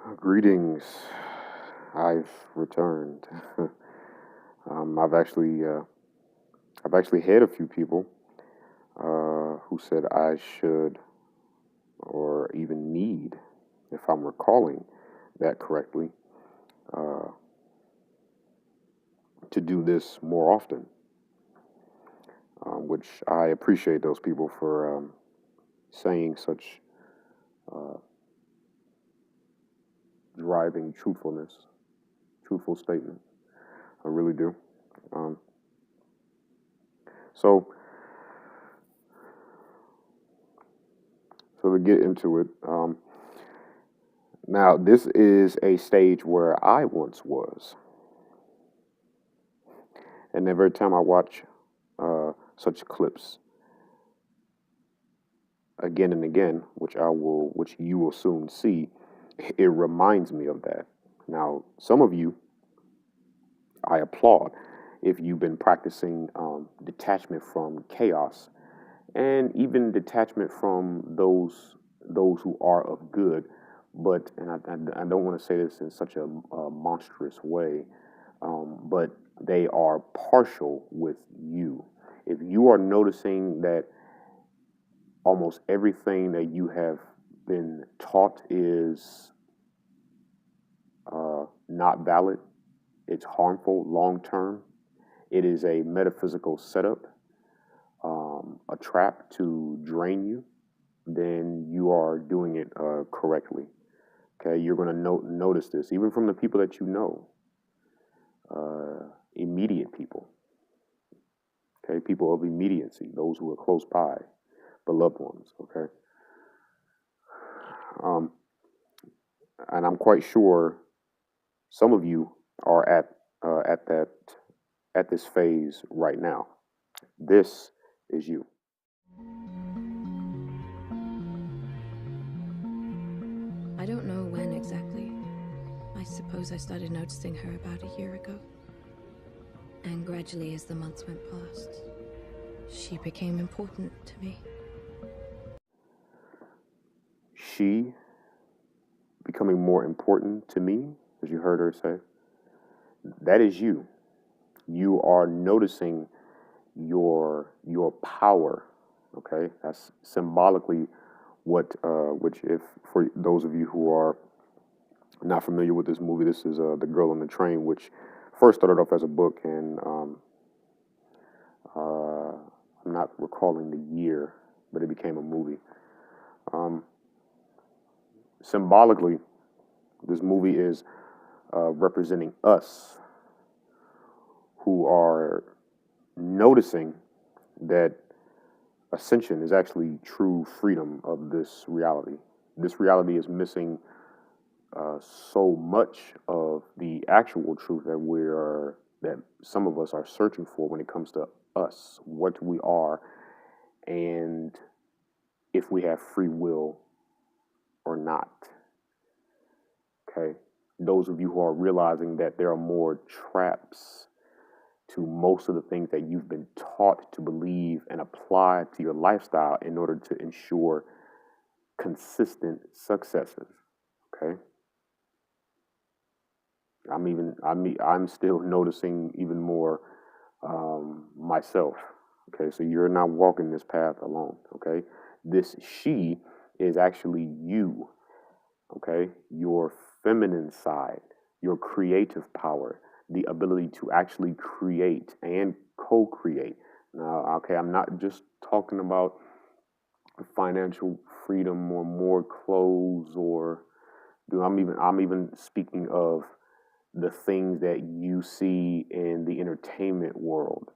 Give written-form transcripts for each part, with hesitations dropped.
Greetings. I've returned. um, I've actually, uh, I've actually had a few people who said I should, or even need, if I'm recalling that correctly, uh, to do this more often. Which I appreciate those people for saying such uh, driving truthful statements. I really do. Um, so, so to get into it. Now, this is a stage where I once was, and every time I watch such clips again and again, which you will soon see, it reminds me of that. Now, some of you, I applaud if you've been practicing detachment from chaos, and even detachment from those who are of good. But I don't want to say this in such a monstrous way, but they are partial with you. If you are noticing that almost everything that you have been taught is not valid, it's harmful long term, it is a metaphysical setup, a trap to drain you, then you are doing it correctly. Okay, you're going to notice this even from the people that you know, immediate people. Okay, people of immediacy, those who are close by, beloved ones. Okay, um, and I'm quite sure some of you are at that at this phase right now. This is you. I don't know when exactly. I suppose I started noticing her about a year ago. And gradually, as the months went past, she became important to me. She becoming more important to me, as you heard her say. That is you. You are noticing your power. Okay, that's symbolically what which if for those of you who are not familiar with this movie, this is The Girl on the Train, which first started off as a book, and I'm not recalling the year, but it became a movie. Um, Symbolically, this movie is representing us who are noticing that ascension is actually true freedom of this reality. This reality is missing so much of the actual truth that some of us are searching for when it comes to us, what we are, and if we have free will or not. Okay, those of you who are realizing that there are more traps to most of the things that you've been taught to believe and apply to your lifestyle in order to ensure consistent successes. Okay, I'm still noticing even more myself. Okay, so you're not walking this path alone. Okay, this she is actually you. Okay, your feminine side, your creative power, the ability to actually create and co-create. Now, okay, I'm not just talking about financial freedom or more clothes or I'm even speaking of the things that you see in the entertainment world,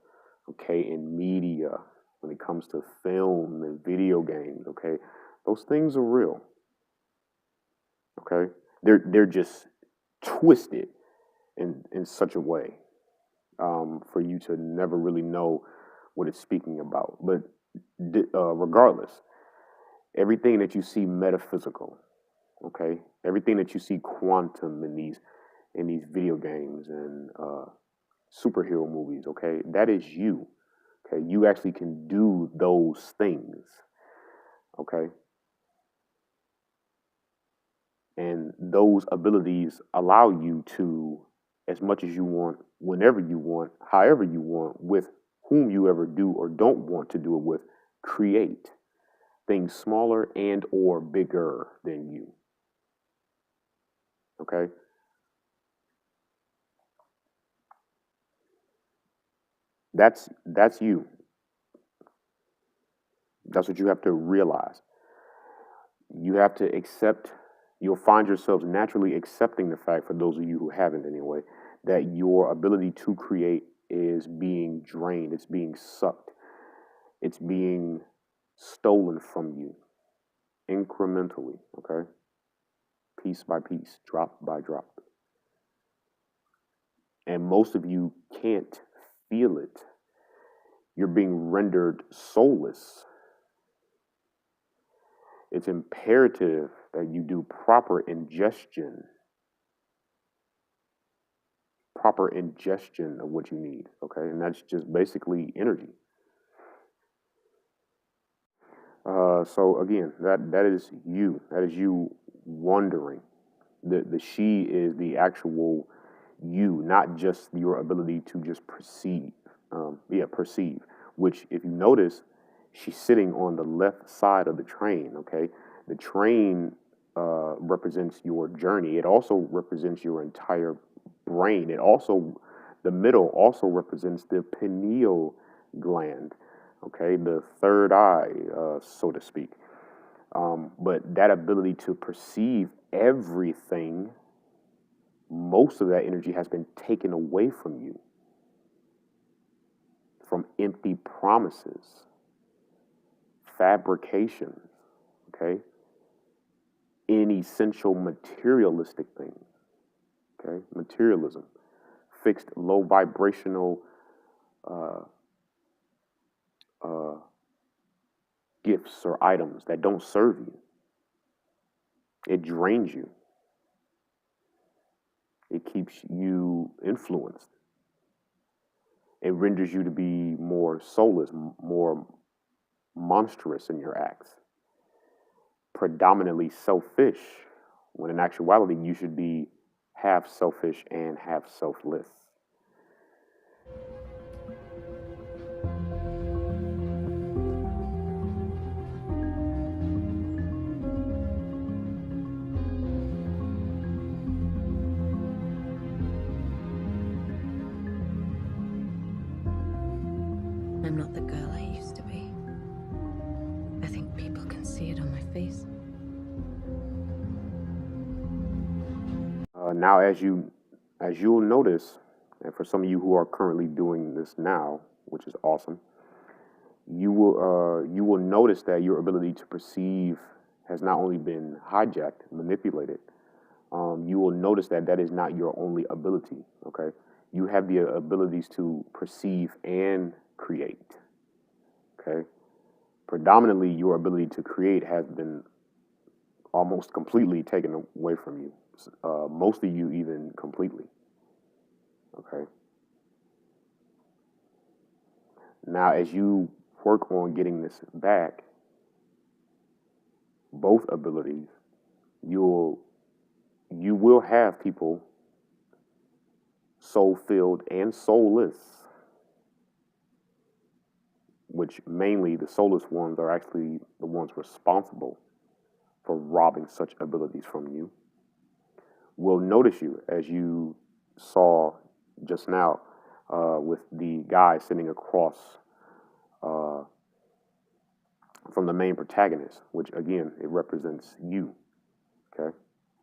okay, in media, when it comes to film and video games, okay, those things are real, okay. They're just twisted in such a way for you to never really know what it's speaking about. But regardless, everything that you see metaphysical, okay, everything that you see quantum in these video games and superhero movies, okay, that is you. Okay, you actually can do those things. Okay, And those abilities allow you to, as much as you want, whenever you want, however you want, with whom you ever do or don't want to do it with, create things smaller and or bigger than you. Okay? That's you. That's what you have to realize. You have to accept, you'll find yourselves naturally accepting the fact, for those of you who haven't anyway, that your ability to create is being drained, it's being sucked, it's being stolen from you incrementally, okay? Piece by piece, drop by drop. And most of you can't feel it. You're being rendered soulless. It's imperative that you do proper ingestion of what you need, okay? And that's just basically energy. So again, that is you. That is you wondering. The she is the actual you, not just your ability to just perceive. Perceive. Which, if you notice, she's sitting on the left side of the train. Okay, the train represents your journey. It also represents your entire brain. The middle also represents the pineal gland. Okay, the third eye, so to speak. But that ability to perceive everything, most of that energy has been taken away from you from empty promises, fabrications, okay? Inessential materialistic things, okay? Materialism, fixed low vibrational gifts or items that don't serve you. It drains you. It keeps you influenced. It renders you to be more soulless, more monstrous in your acts, predominantly selfish, when in actuality you should be half selfish and half selfless. I'm not the girl I used to be. I think people can see it on my face. Now, as you'll notice, and for some of you who are currently doing this now, which is awesome, you will notice that your ability to perceive has not only been hijacked, manipulated. You will notice that that is not your only ability. Okay, you have the abilities to perceive and create. Okay, predominantly your ability to create has been almost completely taken away from you. Most of you even completely. Okay. Now, as you work on getting this back, both abilities, you will have people soul-filled and soulless, which mainly the soulless ones are actually the ones responsible for robbing such abilities from you, will notice you, as you saw just now with the guy sitting across from the main protagonist, which again, it represents you, okay?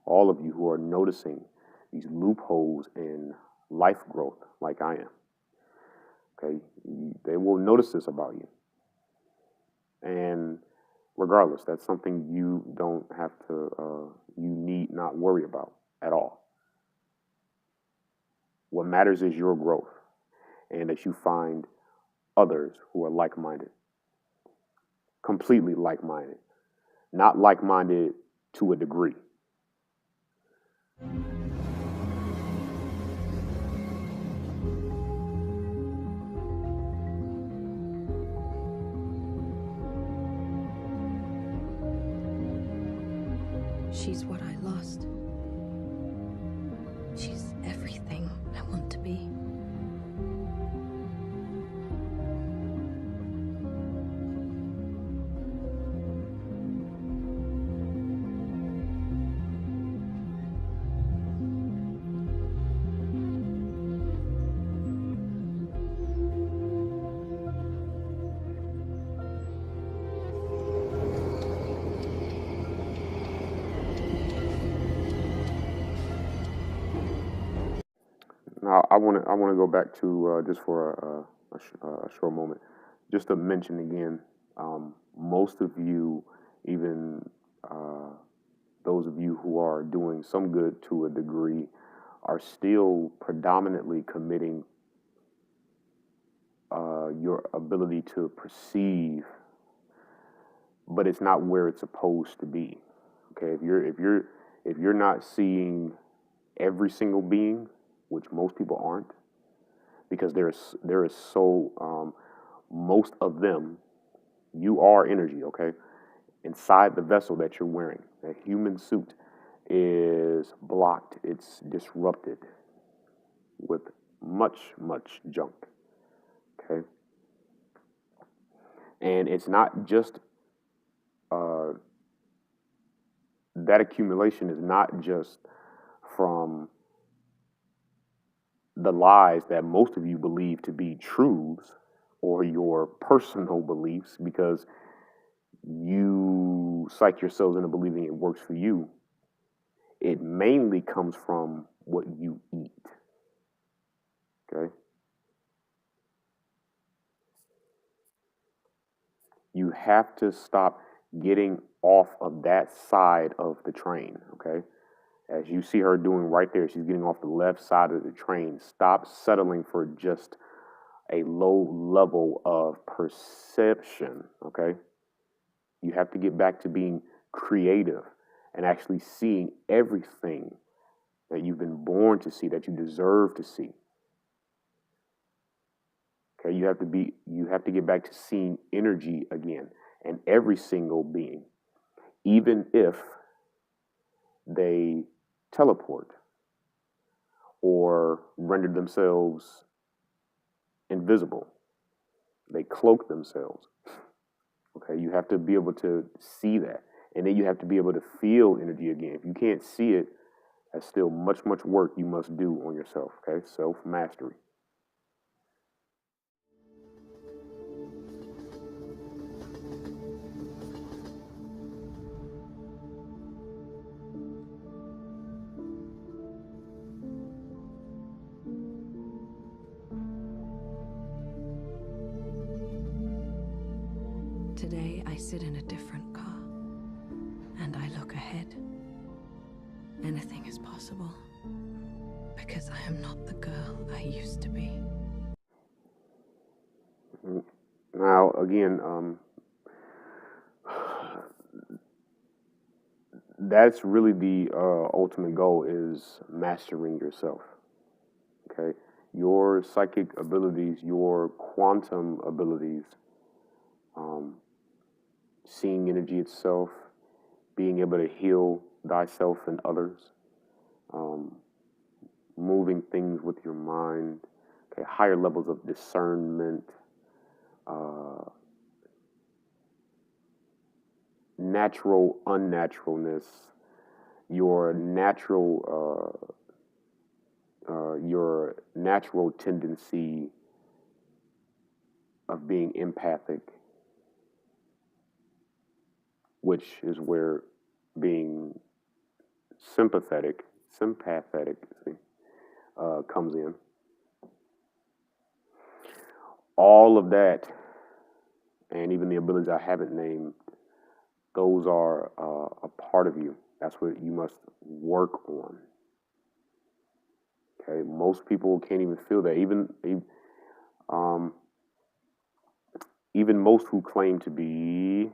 All of you who are noticing these loopholes in life growth like I am, okay? They will notice this about you. And regardless, that's something you don't have to, you need not worry about at all. What matters is your growth and that you find others who are like-minded, completely like-minded, not like-minded to a degree. She's what I lost. past. She's everything I want to be. Now, I want to go back to just for a short moment, just to mention again, most of you, even those of you who are doing some good to a degree, are still predominantly committing your ability to perceive, but it's not where it's supposed to be. Okay, if you're not seeing every single being, which most people aren't, because there is so most of them, you are energy. Okay, inside the vessel that you're wearing, that human suit is blocked. It's disrupted with much junk. Okay, and it's not just that accumulation is not just from the lies that most of you believe to be truths or your personal beliefs because you psych yourselves into believing it works for you. It mainly comes from what you eat. Okay? You have to stop getting off of that side of the train. Okay? As you see her doing right there, she's getting off the left side of the train. Stop settling for just a low level of perception. Okay? You have to get back to being creative and actually seeing everything that you've been born to see, that you deserve to see. Okay, you have to get back to seeing energy again, and every single being, even if they teleport or render themselves invisible, they cloak themselves. Okay, you have to be able to see that, and then you have to be able to feel energy again. If you can't see it, that's still much work you must do on yourself. Okay, self mastery. Today, I sit in a different car, and I look ahead. Anything is possible, because I am not the girl I used to be. Now, again, that's really the ultimate goal, is mastering yourself. Okay, your psychic abilities, your quantum abilities, seeing energy itself, being able to heal thyself and others, moving things with your mind, okay, higher levels of discernment, natural unnaturalness, your natural tendency of being empathic, which is where being sympathetic, comes in. All of that, and even the abilities I haven't named, those are a part of you. That's what you must work on. Okay, most people can't even feel that. Even most who claim to be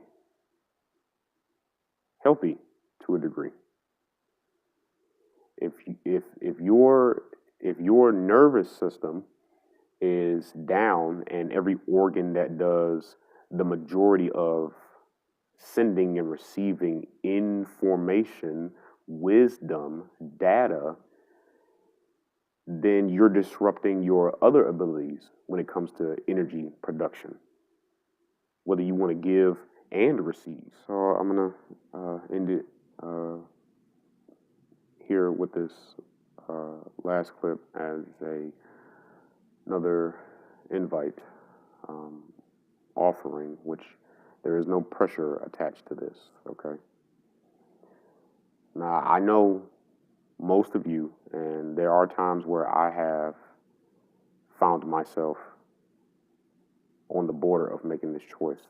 healthy to a degree. If your nervous system is down and every organ that does the majority of sending and receiving information wisdom, data, then you're disrupting your other abilities when it comes to energy production, whether you want to give and receive. So I'm going to end it here with this last clip as another invite offering, which there is no pressure attached to this, okay? Now, I know most of you, and there are times where I have found myself on the border of making this choice,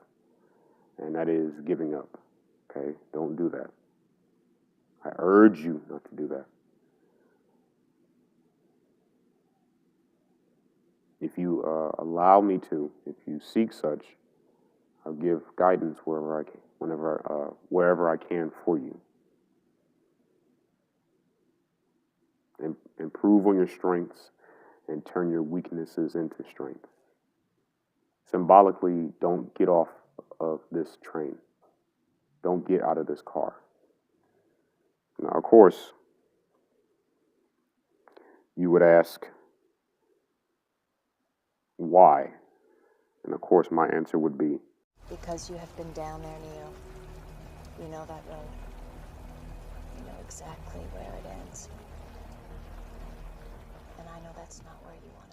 and that is giving up, okay? Don't do that. I urge you not to do that. If you allow me to, if you seek such, I'll give guidance wherever I can, wherever I can for you. Improve on your strengths and turn your weaknesses into strength. Symbolically, don't get off of this train. Don't get out of this car. Now, of course, you would ask, why? And of course, my answer would be, because you have been down there, Neo. You know that road. You know exactly where it ends. And I know that's not where you want